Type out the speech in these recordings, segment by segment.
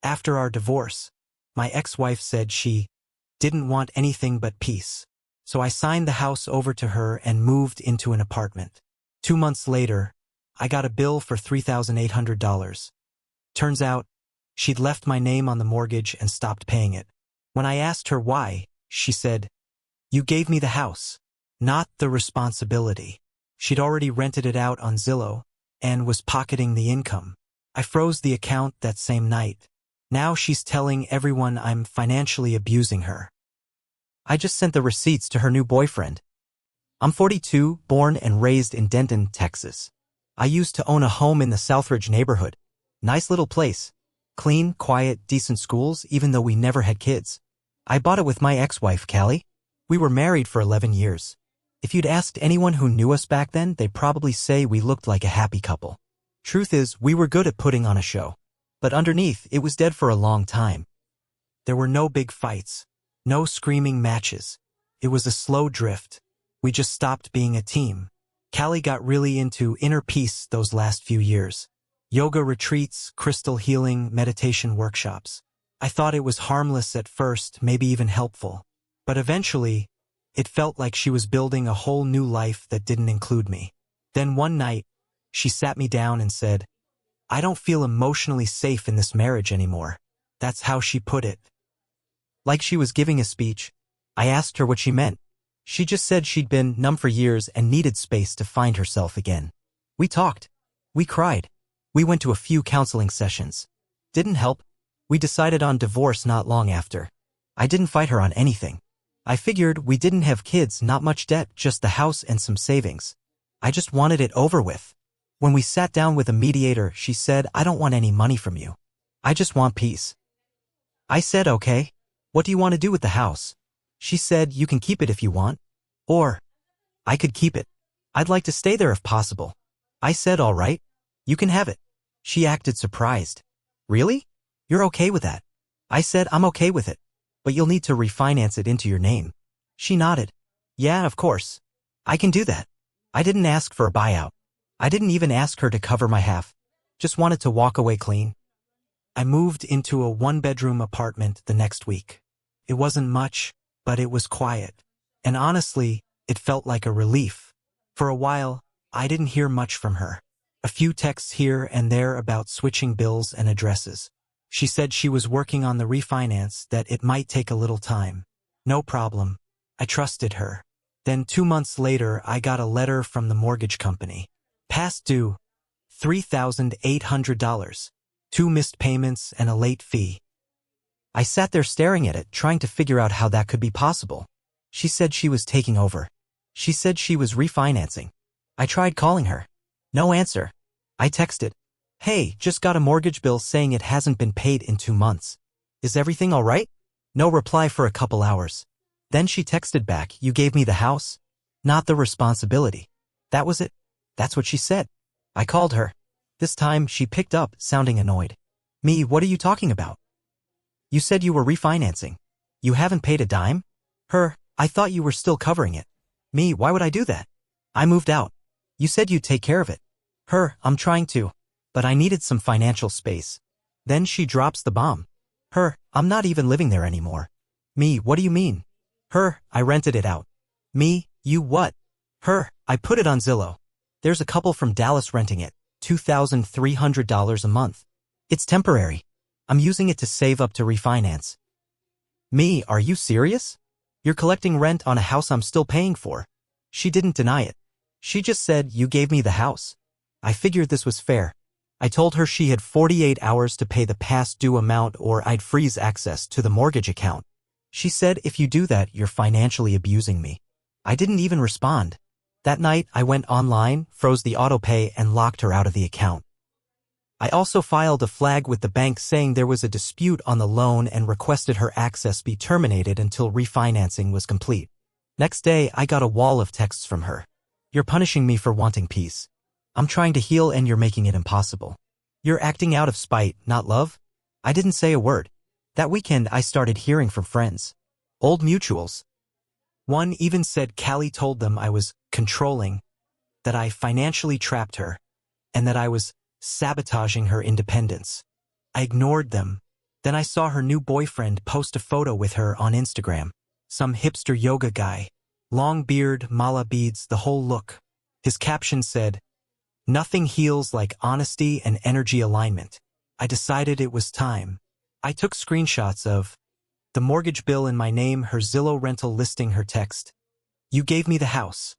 After our divorce, my ex-wife said she didn't want anything but peace. So I signed the house over to her and moved into an apartment. 2 months later, I got a bill for $3,800. Turns out, she'd left my name on the mortgage and stopped paying it. When I asked her why, she said, "You gave me the house, not the responsibility." She'd already rented it out on Zillow and was pocketing the income. I froze the account that same night. Now she's telling everyone I'm financially abusing her. I just sent the receipts to her new boyfriend. I'm 42, born and raised in Denton, Texas. I used to own a home in the Southridge neighborhood. Nice little place. Clean, quiet, decent schools, even though we never had kids. I bought it with my ex-wife, Callie. We were married for 11 years. If you'd asked anyone who knew us back then, they'd probably say we looked like a happy couple. Truth is, we were good at putting on a show. But underneath, it was dead for a long time. There were no big fights. No screaming matches. It was a slow drift. We just stopped being a team. Callie got really into inner peace those last few years. Yoga retreats, crystal healing, meditation workshops. I thought it was harmless at first, maybe even helpful. But eventually, it felt like she was building a whole new life that didn't include me. Then one night, she sat me down and said, "I don't feel emotionally safe in this marriage anymore." That's how she put it. Like she was giving a speech. I asked her what she meant. She just said she'd been numb for years and needed space to find herself again. We talked. We cried. We went to a few counseling sessions. Didn't help. We decided on divorce not long after. I didn't fight her on anything. I figured we didn't have kids, not much debt, just the house and some savings. I just wanted it over with. When we sat down with a mediator, she said, "I don't want any money from you. I just want peace." I said, "Okay. What do you want to do with the house?" She said, "You can keep it if you want. Or I could keep it. I'd like to stay there if possible." I said, "All right. You can have it." She acted surprised. "Really? You're okay with that?" I said, "I'm okay with it. But you'll need to refinance it into your name." She nodded. "Yeah, of course. I can do that." I didn't ask for a buyout. I didn't even ask her to cover my half. Just wanted to walk away clean. I moved into a one-bedroom apartment the next week. It wasn't much, but it was quiet. And honestly, it felt like a relief. For a while, I didn't hear much from her. A few texts here and there about switching bills and addresses. She said she was working on the refinance, that it might take a little time. No problem. I trusted her. Then 2 months later, I got a letter from the mortgage company. Past due, $3,800. 2 missed payments and a late fee. I sat there staring at it, trying to figure out how that could be possible. She said she was taking over. She said she was refinancing. I tried calling her. No answer. I texted, "Hey, just got a mortgage bill saying it hasn't been paid in 2 months. Is everything all right?" No reply for a couple hours. Then she texted back, "You gave me the house, not the responsibility." That was it. That's what she said. I called her. This time, she picked up, sounding annoyed. "Me, what are you talking about? You said you were refinancing. You haven't paid a dime?" Her, "I thought you were still covering it." Me, "Why would I do that? I moved out. You said you'd take care of it." Her, "I'm trying to, but I needed some financial space." Then she drops the bomb. Her, "I'm not even living there anymore." Me, "What do you mean?" Her, "I rented it out." Me, "You what?" Her, "I put it on Zillow. There's a couple from Dallas renting it, $2,300 a month. It's temporary. I'm using it to save up to refinance." Me, "Are you serious? You're collecting rent on a house I'm still paying for." She didn't deny it. She just said, "You gave me the house." I figured this was fair. I told her she had 48 hours to pay the past due amount or I'd freeze access to the mortgage account. She said, "If you do that, you're financially abusing me." I didn't even respond. That night, I went online, froze the autopay, and locked her out of the account. I also filed a flag with the bank saying there was a dispute on the loan and requested her access be terminated until refinancing was complete. Next day, I got a wall of texts from her. "You're punishing me for wanting peace. I'm trying to heal and you're making it impossible. You're acting out of spite, not love." I didn't say a word. That weekend, I started hearing from friends. Old mutuals. One even said Callie told them I was controlling, that I financially trapped her, and that I was sabotaging her independence. I ignored them. Then I saw her new boyfriend post a photo with her on Instagram. Some hipster yoga guy. Long beard, mala beads, the whole look. His caption said, "Nothing heals like honesty and energy alignment." I decided it was time. I took screenshots of the mortgage bill in my name, her Zillow rental listing, her text. "You gave me the house,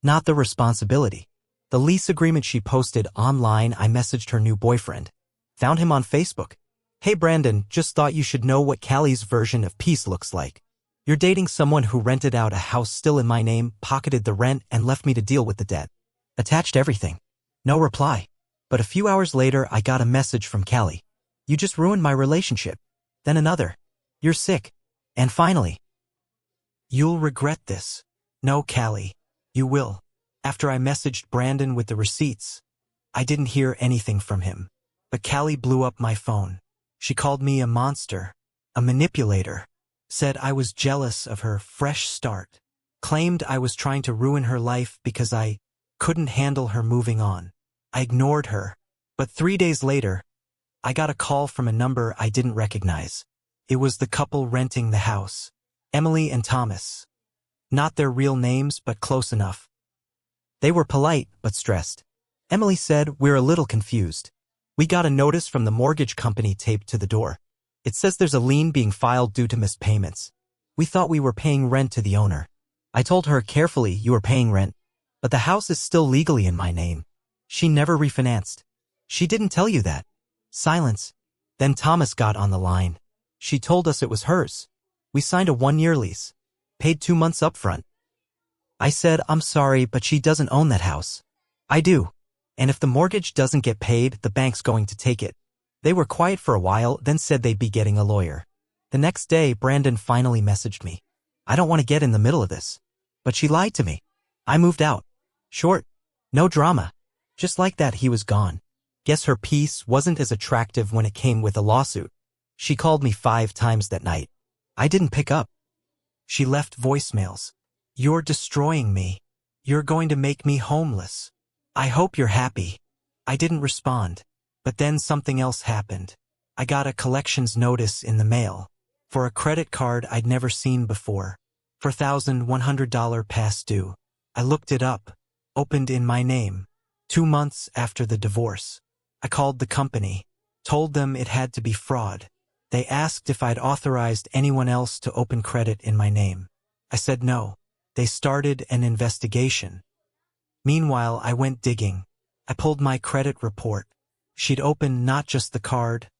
not the responsibility." The lease agreement she posted online. I messaged her new boyfriend. Found him on Facebook. "Hey Brandon, just thought you should know what Callie's version of peace looks like. You're dating someone who rented out a house still in my name, pocketed the rent, and left me to deal with the debt." Attached everything. No reply. But a few hours later, I got a message from Callie. "You just ruined my relationship." Then another. "You're sick." And finally, "You'll regret this." No, Callie, you will. After I messaged Brandon with the receipts, I didn't hear anything from him. But Callie blew up my phone. She called me a monster, a manipulator, said I was jealous of her fresh start, claimed I was trying to ruin her life because I couldn't handle her moving on. I ignored her. But 3 days later, I got a call from a number I didn't recognize. It was the couple renting the house, Emily and Thomas. Not their real names, but close enough. They were polite, but stressed. Emily said, "We're a little confused. We got a notice from the mortgage company taped to the door. It says there's a lien being filed due to missed payments. We thought we were paying rent to the owner." I told her carefully, "You are paying rent, but the house is still legally in my name." She never refinanced. "She didn't tell you that." Silence. Then Thomas got on the line. "She told us it was hers. We signed a 1-year lease. Paid 2 months upfront." I said, "I'm sorry, but she doesn't own that house." "I do. And if the mortgage doesn't get paid, the bank's going to take it." They were quiet for a while, then said they'd be getting a lawyer. The next day, Brandon finally messaged me. "I don't want to get in the middle of this, but she lied to me." I moved out. Short. No drama. Just like that, he was gone. Guess her peace wasn't as attractive when it came with a lawsuit. She called me 5 times that night. I didn't pick up. She left voicemails. "You're destroying me. You're going to make me homeless. I hope you're happy." I didn't respond. But then something else happened. I got a collections notice in the mail for a credit card I'd never seen before. $4,100 past due. I looked it up. Opened in my name. 2 months after the divorce. I called the company. Told them it had to be fraud. They asked if I'd authorized anyone else to open credit in my name. I said no. They started an investigation. Meanwhile, I went digging. I pulled my credit report. She'd opened not just the card,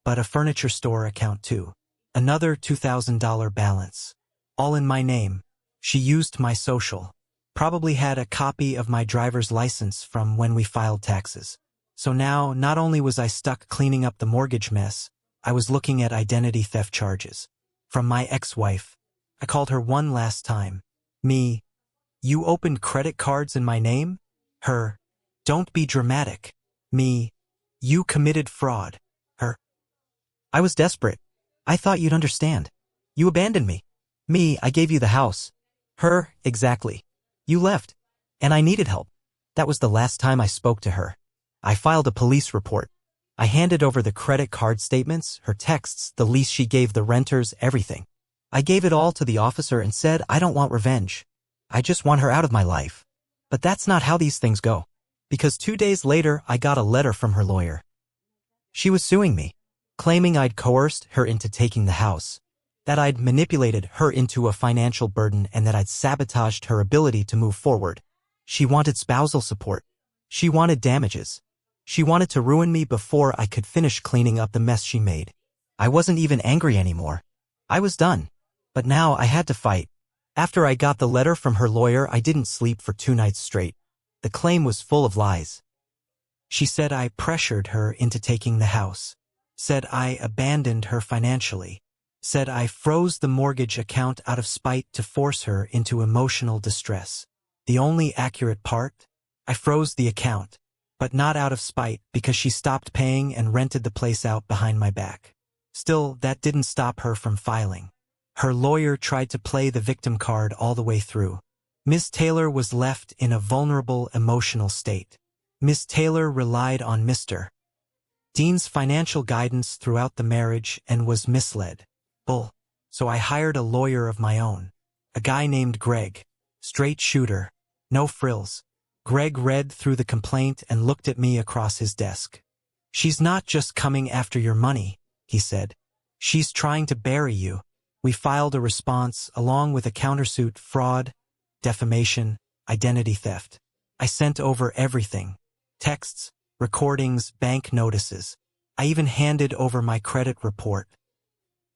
but a furniture store account too. Another $2,000 balance. All in my name. She used my social. Probably had a copy of my driver's license from when we filed taxes. So now, not only was I stuck cleaning up the mortgage mess, I was looking at identity theft charges. From my ex-wife. I called her one last time. Me. "You opened credit cards in my name?" Her. "Don't be dramatic." Me. "You committed fraud." Her. "I was desperate. I thought you'd understand. You abandoned me." Me. "I gave you the house." Her. "Exactly. You left. And I needed help." That was the last time I spoke to her. I filed a police report. I handed over the credit card statements, her texts, the lease she gave the renters, everything. I gave it all to the officer and said, "I don't want revenge. I just want her out of my life." But that's not how these things go. Because 2 days later, I got a letter from her lawyer. She was suing me, claiming I'd coerced her into taking the house, that I'd manipulated her into a financial burden, and that I'd sabotaged her ability to move forward. She wanted spousal support. She wanted damages. She wanted to ruin me before I could finish cleaning up the mess she made. I wasn't even angry anymore. I was done. But now I had to fight. After I got the letter from her lawyer, I didn't sleep for 2 nights straight. The claim was full of lies. She said I pressured her into taking the house. Said I abandoned her financially. Said I froze the mortgage account out of spite to force her into emotional distress. The only accurate part? I froze the account, but not out of spite, because she stopped paying and rented the place out behind my back. Still, that didn't stop her from filing. Her lawyer tried to play the victim card all the way through. Ms. Taylor was left in a vulnerable emotional state. Ms. Taylor relied on Mr. Dean's financial guidance throughout the marriage and was misled. Bull. So I hired a lawyer of my own. A guy named Greg. Straight shooter. No frills. Greg read through the complaint and looked at me across his desk. She's not just coming after your money, he said. She's trying to bury you. We filed a response along with a countersuit: fraud, defamation, identity theft. I sent over everything. Texts, recordings, bank notices. I even handed over my credit report.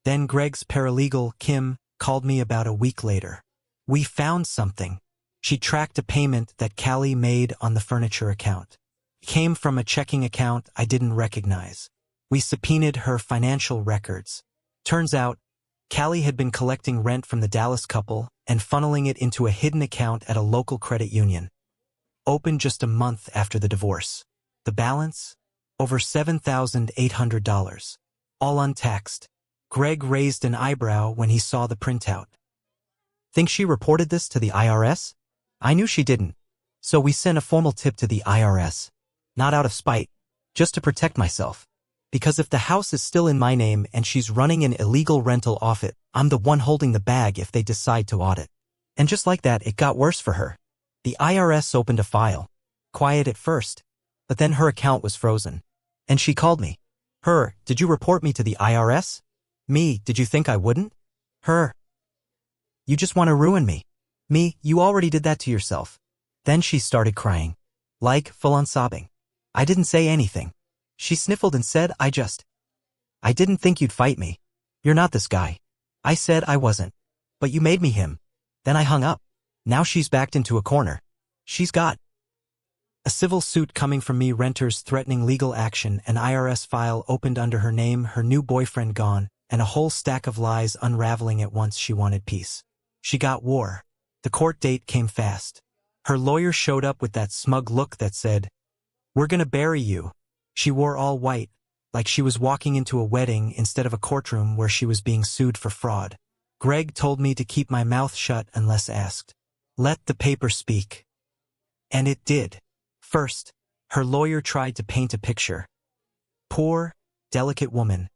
Then Greg's paralegal, Kim, called me about a week later. We found something. She tracked a payment that Callie made on the furniture account. It came from a checking account I didn't recognize. We subpoenaed her financial records. Turns out, Callie had been collecting rent from the Dallas couple and funneling it into a hidden account at a local credit union. Opened just a month after the divorce. The balance? Over $7,800. All untaxed. Greg raised an eyebrow when he saw the printout. Think she reported this to the IRS? I knew she didn't. So we sent a formal tip to the IRS. Not out of spite, just to protect myself. Because if the house is still in my name and she's running an illegal rental off it, I'm the one holding the bag if they decide to audit. And just like that, it got worse for her. The IRS opened a file. Quiet at first, but then her account was frozen. And she called me. Her, did you report me to the IRS? Me, did you think I wouldn't? Her, you just want to ruin me. Me, you already did that to yourself. Then she started crying. Like, full-on sobbing. I didn't say anything. She sniffled and said, I didn't think you'd fight me. You're not this guy. I said I wasn't. But you made me him. Then I hung up. Now she's backed into a corner. She's got a civil suit coming from me, renters threatening legal action, an IRS file opened under her name, her new boyfriend gone, and a whole stack of lies unraveling at once. She wanted peace. She got war. The court date came fast. Her lawyer showed up with that smug look that said, "We're gonna bury you." She wore all white, like she was walking into a wedding instead of a courtroom where she was being sued for fraud. Greg told me to keep my mouth shut unless asked. Let the paper speak. And it did. First, her lawyer tried to paint a picture. Poor, delicate woman,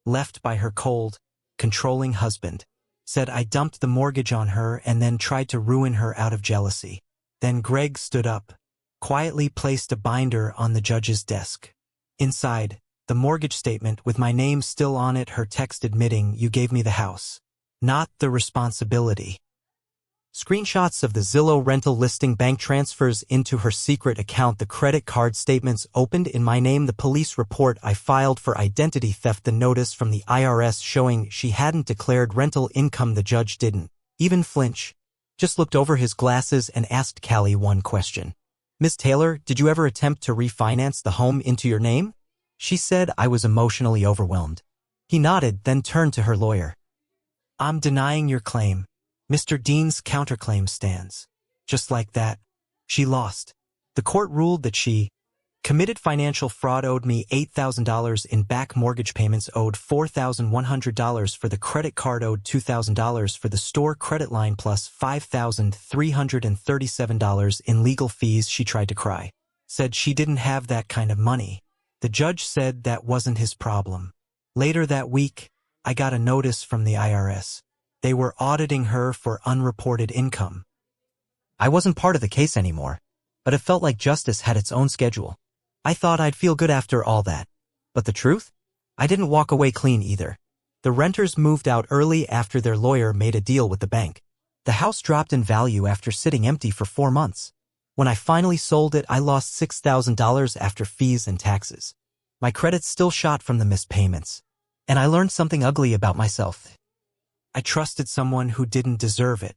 left by her cold, controlling husband. Said I dumped the mortgage on her and then tried to ruin her out of jealousy. Then Greg stood up, quietly placed a binder on the judge's desk. Inside, the mortgage statement with my name still on it, her text admitting, "You gave me the house, not the responsibility." Screenshots of the Zillow rental listing, bank transfers into her secret account, the credit card statements opened in my name, the police report I filed for identity theft, the notice from the IRS showing she hadn't declared rental income. The judge didn't even flinch, just looked over his glasses and asked Callie one question. "Ms. Taylor, did you ever attempt to refinance the home into your name?" She said I was emotionally overwhelmed. He nodded, then turned to her lawyer. "I'm denying your claim. Mr. Dean's counterclaim stands." Just like that, she lost. The court ruled that she committed financial fraud, owed me $8,000 in back mortgage payments, owed $4,100 for the credit card, owed $2,000 for the store credit line, plus $5,337 in legal fees. She tried to cry. Said she didn't have that kind of money. The judge said that wasn't his problem. Later that week, I got a notice from the IRS. They were auditing her for unreported income. I wasn't part of the case anymore, but it felt like justice had its own schedule. I thought I'd feel good after all that. But the truth? I didn't walk away clean either. The renters moved out early after their lawyer made a deal with the bank. The house dropped in value after sitting empty for 4 months. When I finally sold it, I lost $6,000 after fees and taxes. My credit still shot from the missed payments. And I learned something ugly about myself. I trusted someone who didn't deserve it.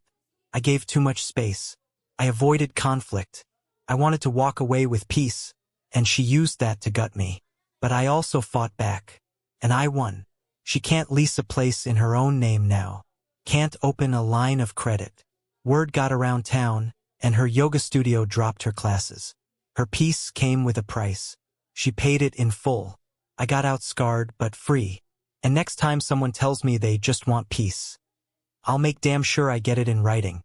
I gave too much space. I avoided conflict. I wanted to walk away with peace, and she used that to gut me. But I also fought back, and I won. She can't lease a place in her own name now. Can't open a line of credit. Word got around town, and her yoga studio dropped her classes. Her peace came with a price. She paid it in full. I got out scarred but free. And next time someone tells me they just want peace, I'll make damn sure I get it in writing.